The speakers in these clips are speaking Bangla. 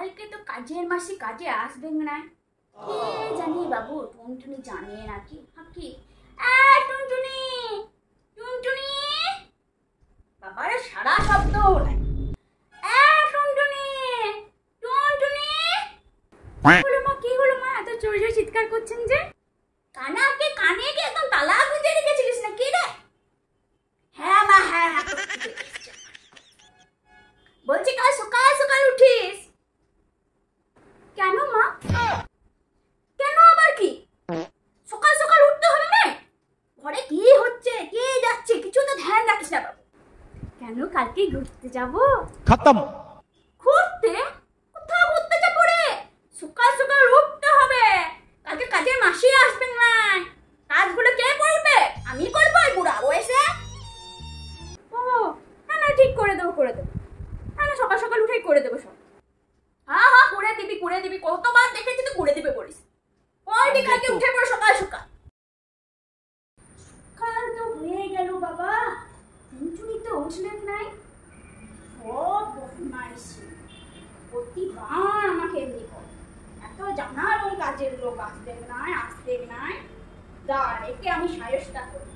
কালকে তো কাজের মাসি কাজে আসবেন না, কে জানি বাবু, টুনটুনি জানে নাকি হাকি। টুনটুনি টুনটুনি, বাবারে সারা শব্দ নাই। টুনটুনি টুনটুনি, হলো মা, কি হলো মা, এত জোরে জোরে চিৎকার করছেন যে? কানাকে কানে কি একদম তালা গুঁজে রেখেছিলিস না কি রে? হ্যাঁ মা, হ্যাঁ হ্যাঁ, বলছি কাল সকাল সকাল উঠিস কেন মা? কেন আবার কি? সকাল সকাল উঠতে হবে না? ঘরে কি হচ্ছে, কে যাচ্ছে, কিছু তো ধ্যান রাখিস না বাবু। কেন, কালকে ঘুরতে যাবো। খতম। ঘুরতে? কোথাও ঘুরতে যাবো রে? সকাল সকাল উঠতে হবে, কালকে কাজের মাসি আসবেন না। কাজগুলো কে করবে? আমি করবো এই বুড়া বয়সে? ও না না, ঠিক করে দেবো করে দেবো, না না, সকাল সকাল উঠেই করে দেবো সব। হ্যাঁ হ্যাঁ, করে দিবি করে দিবি, কতবার দেখেছি তুই করে দিবে বলিস। ওই কালকে উঠে পড়ো সকাল সকাল। কাল তো হয়ে গেল বাবা, টুনটুনি তো উঠলেন নাই। সব বদমাইশি, প্রতিবার আমাকে এমনি করে। এত জানার কাজের লোক আসবেন নাই আসবেন নাই, দাঁড় একে আমি সায়স্তা করি।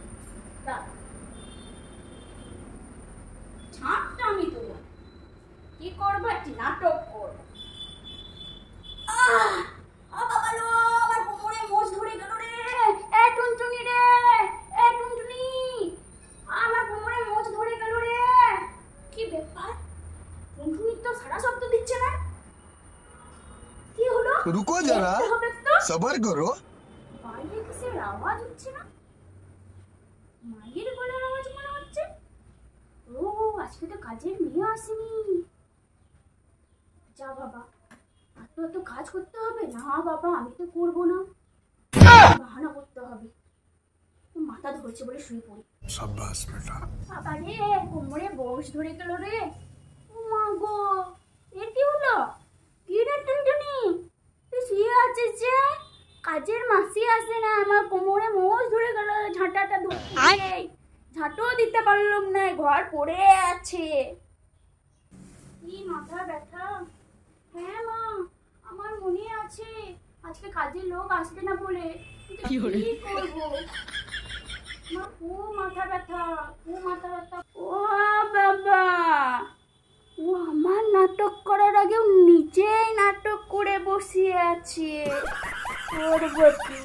ছাঁটটা আমি দেবো, কি করবো, একটি নাটক করবো। বাবা লো, আমার কোমরে মোচ ধরে গেল রে। টুনটুনি রে, টুনটুনি, আমার কোমরে মোচ ধরে গেল রে। কি ব্যাপার, টুনটুনি তো সারা শব্দ দিচ্ছে না, কি হলো? রুকো যারা, সবার করো। বাইরে কিসের আওয়াজ হচ্ছে না? মায়ের গলার আওয়াজ মনে হচ্ছে। ও আজকে তো কাজের মেয়ে আসেনি। যা বাবা, এত কাজ করতে হবে না বাবা, আমি তো করবো না, বাহানা করতে হবে। মাথা ধরছে বলে শুয়ে পড়ি। শাবাশ বেটা। বাবা রে, কোমরে বস ধরে গেল রে। ও মা গো, এ কি হলো? কি রে টুনটুনি, তুই শুয়ে আছিস যে? কাজের মাসি আসে না, আমার কোমরে মোচ ধরে গেল, ঝাঁটাটা ধরতে ঝাঁটও দিতে পারলাম না, ঘর পড়ে আছে। কি মাথা ব্যথা। হ্যাঁ মা, আমার মনে আছে আজকে কাজের লোক আসবে না বলে, কি করবো? আমার খুব মাথা ব্যথা, খুব মাথা ব্যথা। ও বাবা, ও আমার নাটক করার আগেও নিজেই নাটক করে বসে আছে। করবো কি?